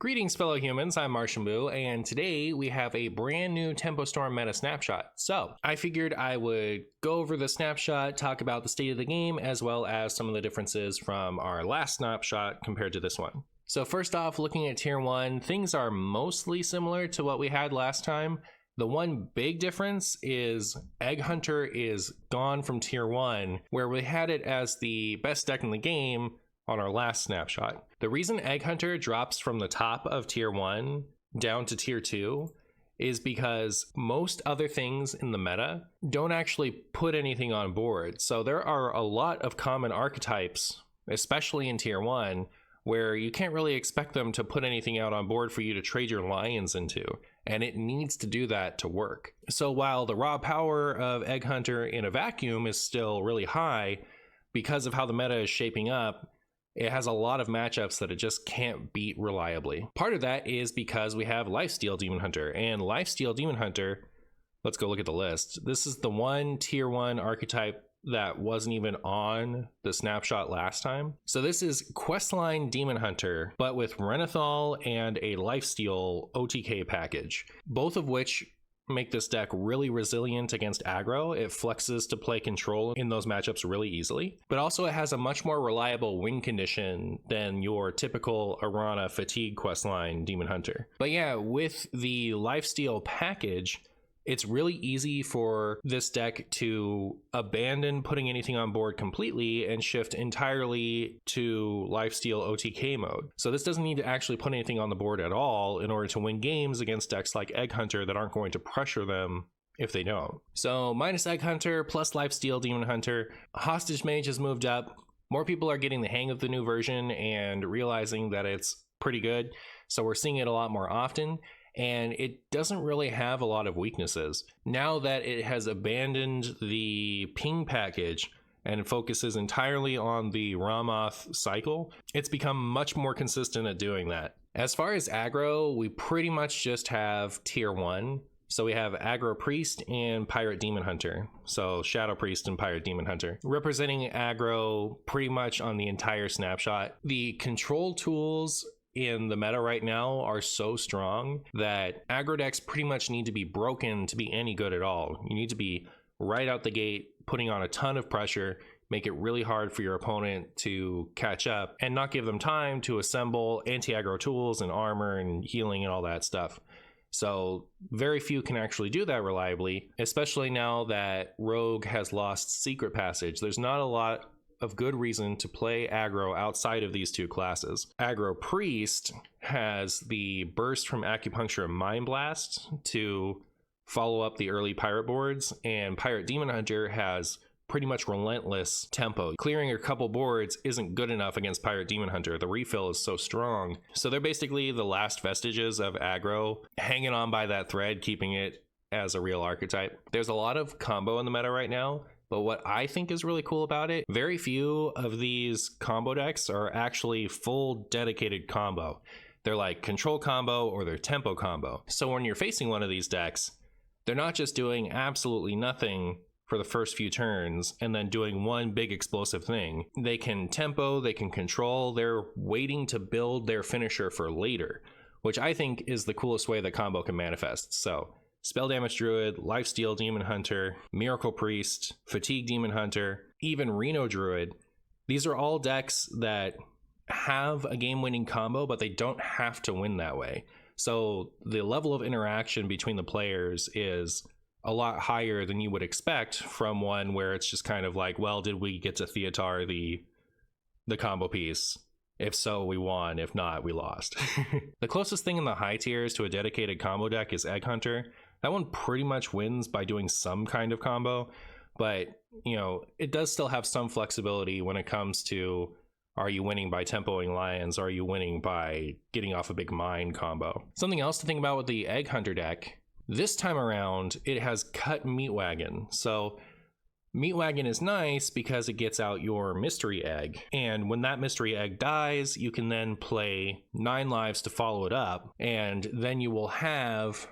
Greetings fellow humans, I'm MartianBuu, and today we have a brand new Tempo Storm meta snapshot. So I figured I would go over the snapshot, talk about the state of the game, as well as some of the differences from our last snapshot compared to this one. So first off, looking at tier 1, things are mostly similar to what we had last time. The one big difference is Egg Hunter is gone from tier 1, where we had it as the best deck in the game on our last snapshot. The reason Egg Hunter drops from the top of tier 1 down to tier 2 is because most other things in the meta don't actually put anything on board. So there are a lot of common archetypes, especially in tier 1, where you can't really expect them to put anything out on board for you to trade your lions into, and it needs to do that to work. So while the raw power of Egg Hunter in a vacuum is still really high, because of how the meta is shaping up, it has a lot of matchups that it just can't beat reliably. Part of that is because we have Lifesteal Demon Hunter, and Lifesteal Demon Hunter, let's go look at the list. This is the one tier 1 archetype that wasn't even on the snapshot last time. So this is Questline Demon Hunter, but with Reno and a Lifesteal OTK package, both of which make this deck really resilient against aggro. It flexes to play control in those matchups really easily, but also it has a much more reliable win condition than your typical Arana Fatigue Questline Demon Hunter. But yeah, with the Lifesteal package, it's really easy for this deck to abandon putting anything on board completely and shift entirely to Lifesteal OTK mode. So this doesn't need to actually put anything on the board at all in order to win games against decks like Egg Hunter that aren't going to pressure them if they don't. So minus Egg Hunter plus Lifesteal Demon Hunter, Hostage Mage has moved up. More people are getting the hang of the new version and realizing that it's pretty good. So we're seeing it a lot more often. And it doesn't really have a lot of weaknesses. Now that it has abandoned the ping package and focuses entirely on the Ramoth cycle, it's become much more consistent at doing that. As far as aggro, we pretty much just have tier 1. So we have Aggro Priest and Pirate Demon Hunter. So Shadow Priest and Pirate Demon Hunter, representing aggro pretty much on the entire snapshot. The control tools in the meta right now are so strong that aggro decks pretty much need to be broken to be any good at all. You need to be right out the gate, putting on a ton of pressure, make it really hard for your opponent to catch up, and not give them time to assemble anti-aggro tools and armor and healing and all that stuff. So very few can actually do that reliably, especially now that Rogue has lost Secret Passage. There's not a lot of good reason to play aggro outside of these two classes. Aggro Priest has the burst from Acupuncture and Mind Blast to follow up the early pirate boards, and Pirate Demon Hunter has pretty much relentless tempo. Clearing a couple boards isn't good enough against Pirate Demon Hunter. The refill is so strong. So they're basically the last vestiges of aggro, hanging on by that thread, keeping it as a real archetype. There's a lot of combo in the meta right now, but what I think is really cool about it, very few of these combo decks are actually full dedicated combo. They're like control combo or they're tempo combo. So when you're facing one of these decks, they're not just doing absolutely nothing for the first few turns and then doing one big explosive thing. They can tempo, they can control, they're waiting to build their finisher for later, which I think is the coolest way that combo can manifest. So Spell Damage Druid, Lifesteal Demon Hunter, Miracle Priest, Fatigue Demon Hunter, even Reno Druid. These are all decks that have a game-winning combo, but they don't have to win that way. So the level of interaction between the players is a lot higher than you would expect from one where it's just kind of like, well, did we get to Theatar the combo piece? If so, we won. If not, we lost. The closest thing in the high tiers to a dedicated combo deck is Egg Hunter. That one pretty much wins by doing some kind of combo, but you know, it does still have some flexibility when it comes to, are you winning by tempoing lions? Are you winning by getting off a big mine combo? Something else to think about with the Egg Hunter deck, this time around, it has cut Meat Wagon. So Meat Wagon is nice because it gets out your mystery egg, and when that mystery egg dies, you can then play 9 lives to follow it up, and then you will have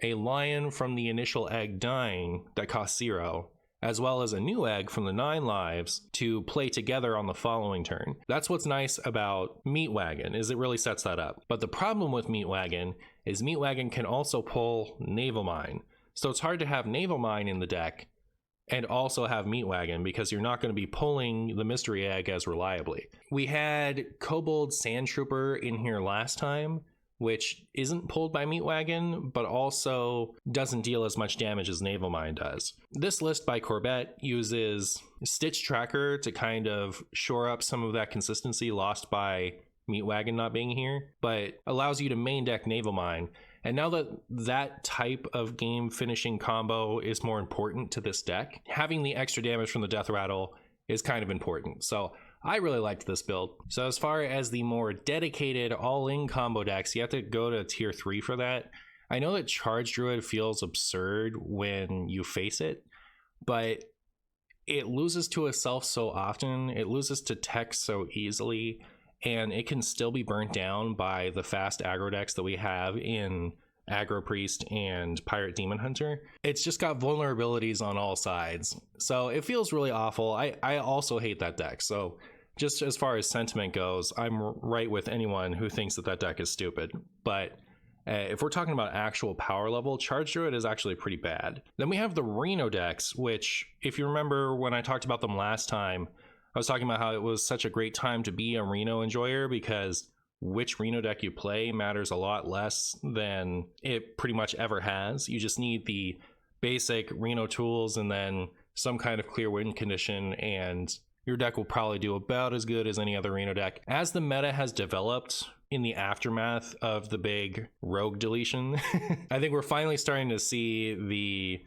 a lion from the initial egg dying that costs 0, as well as a new egg from the 9 lives to play together on the following turn. That's what's nice about Meat Wagon, is it really sets that up. But the problem with Meat Wagon is Meat Wagon can also pull Naval Mine. So it's hard to have Naval Mine in the deck and also have Meat Wagon, because you're not going to be pulling the Mystery Egg as reliably. We had Kobold Sand Trooper in here last time, which isn't pulled by Meat Wagon, but also doesn't deal as much damage as Naval Mine does. This list by Corbett uses Stitch Tracker to kind of shore up some of that consistency lost by Meat Wagon not being here, but allows you to main deck Naval Mine. And now that that type of game finishing combo is more important to this deck, having the extra damage from the Death Rattle is kind of important. So I really liked this build. So as far as the more dedicated all-in combo decks, you have to go to tier 3 for that. I know that Charge Druid feels absurd when you face it, but it loses to itself so often, it loses to tech so easily, and it can still be burnt down by the fast aggro decks that we have in Aggro Priest and Pirate Demon Hunter. It's just got vulnerabilities on all sides, so it feels really awful. I also hate that deck, so just as far as sentiment goes, I'm right with anyone who thinks that that deck is stupid. But if we're talking about actual power level, Charge Druid is actually pretty bad. Then we have the Reno decks, which, if you remember when I talked about them last time, I was talking about how it was such a great time to be a Reno enjoyer, because which Reno deck you play matters a lot less than it pretty much ever has. You just need the basic Reno tools and then some kind of clear win condition, and your deck will probably do about as good as any other Reno deck. As the meta has developed in the aftermath of the big rogue deletion, I think we're finally starting to see the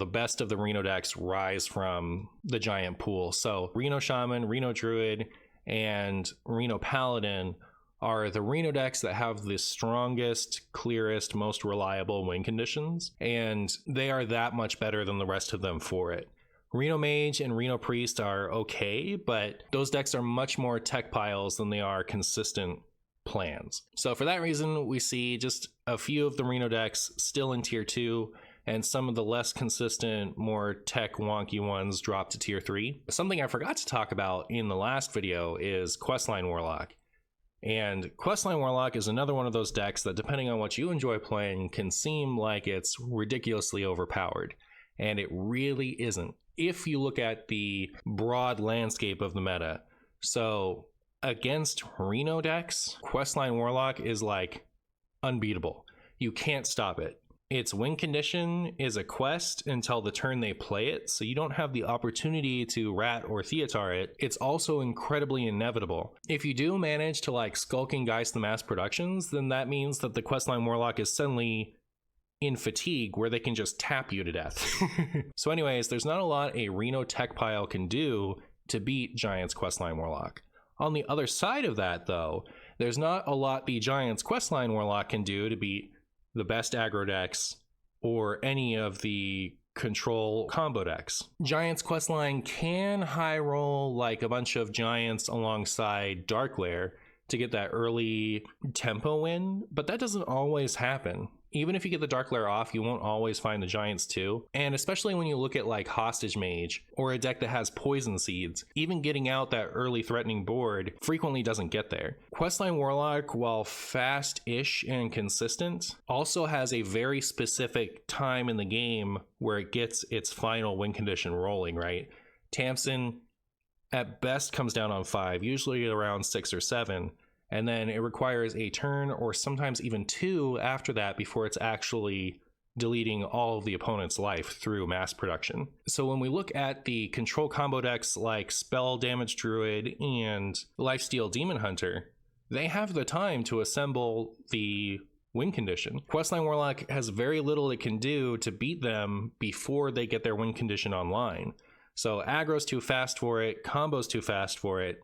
best of the Reno decks rise from the giant pool. So Reno Shaman, Reno Druid, and Reno Paladin are the Reno decks that have the strongest, clearest, most reliable win conditions, and they are that much better than the rest of them for it. Reno Mage and Reno Priest are okay, but those decks are much more tech piles than they are consistent plans. So for that reason, we see just a few of the Reno decks still in tier 2, and some of the less consistent, more tech wonky ones drop to tier 3. Something I forgot to talk about in the last video is Questline Warlock. And Questline Warlock is another one of those decks that, depending on what you enjoy playing, can seem like it's ridiculously overpowered. And it really isn't, if you look at the broad landscape of the meta. So against Reno decks, Questline Warlock is like unbeatable. You can't stop it. Its win condition is a quest until the turn they play it, so you don't have the opportunity to rat or theater it. It's also incredibly inevitable. If you do manage to like Skulking Geist the mass productions, then that means that the Questline Warlock is suddenly in fatigue where they can just tap you to death. So anyways, there's not a lot a Reno tech pile can do to beat Giant's Questline Warlock. On the other side of that though, there's not a lot the Giant's Questline Warlock can do to beat the best aggro decks or any of the control combo decks. Giant's Questline can high roll like a bunch of giants alongside Darklair to get that early tempo win, but that doesn't always happen. Even if you get the Darklair off, you won't always find the giants too. And especially when you look at like Hostage Mage or a deck that has Poison Seeds, even getting out that early threatening board frequently doesn't get there. Questline Warlock, while fast-ish and consistent, also has a very specific time in the game where it gets its final win condition rolling, right? Tamsin at best comes down on 5, usually around 6 or 7. And then it requires a turn or sometimes even 2 after that before it's actually deleting all of the opponent's life through mass production. So when we look at the control combo decks like Spell Damage Druid and Lifesteal Demon Hunter, they have the time to assemble the win condition. Questline Warlock has very little it can do to beat them before they get their win condition online. So aggro's too fast for it, combo's too fast for it.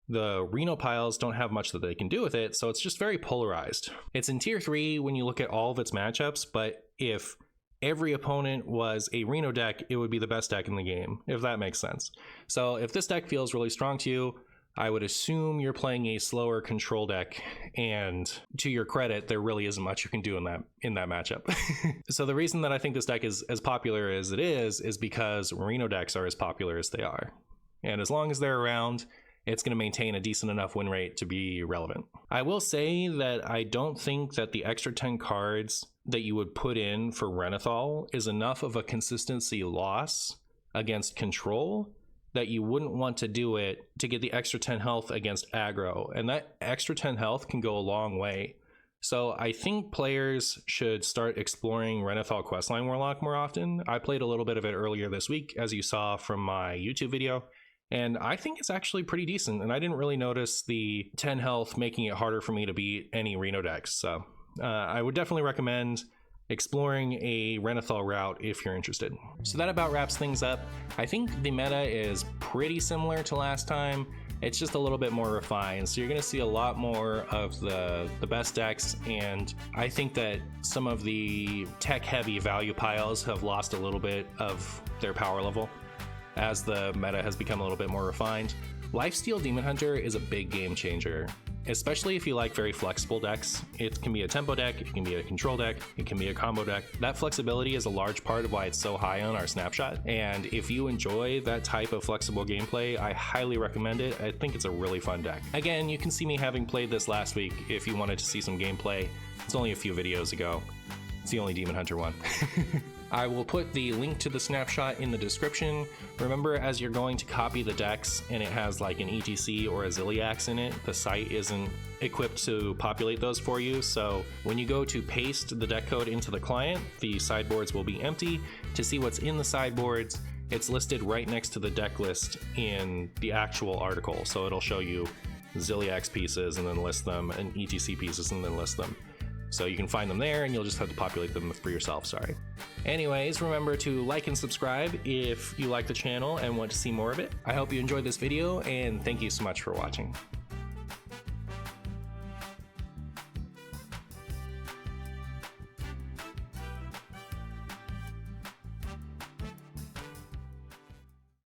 The Reno piles don't have much that they can do with it, so it's just very polarized. It's in tier 3 when you look at all of its matchups, but if every opponent was a Reno deck, it would be the best deck in the game, if that makes sense. So if this deck feels really strong to you, I would assume you're playing a slower control deck, and to your credit, there really isn't much you can do in that matchup. So the reason that I think this deck is as popular as it is because Reno decks are as popular as they are. And as long as they're around, it's going to maintain a decent enough win rate to be relevant. I will say that I don't think that the extra 10 cards that you would put in for Renathal is enough of a consistency loss against control that you wouldn't want to do it to get the extra 10 health against aggro. And that extra 10 health can go a long way. So I think players should start exploring Renathal Questline Warlock more often. I played a little bit of it earlier this week, as you saw from my YouTube video. And I think it's actually pretty decent, and I didn't really notice the 10 health making it harder for me to beat any Reno decks. So I would definitely recommend exploring a Renathal route if you're interested. So that about wraps things up. I think the meta is pretty similar to last time. It's just a little bit more refined. So you're gonna see a lot more of the best decks, and I think that some of the tech-heavy value piles have lost a little bit of their power level as the meta has become a little bit more refined. Lifesteal Demon Hunter is a big game changer, especially if you like very flexible decks. It can be a tempo deck, it can be a control deck, it can be a combo deck. That flexibility is a large part of why it's so high on our snapshot. And if you enjoy that type of flexible gameplay, I highly recommend it. I think it's a really fun deck. Again, you can see me having played this last week if you wanted to see some gameplay. It's only a few videos ago. It's the only Demon Hunter one. I will put the link to the snapshot in the description. Remember, as you're going to copy the decks and it has like an ETC or a Ziliax in it, the site isn't equipped to populate those for you. So when you go to paste the deck code into the client, the sideboards will be empty. To see what's in the sideboards, it's listed right next to the deck list in the actual article. So it'll show you Ziliax pieces and then list them, and ETC pieces and then list them. So you can find them there, and you'll just have to populate them for yourself, sorry. Anyways, remember to like and subscribe if you like the channel and want to see more of it. I hope you enjoyed this video, and thank you so much for watching.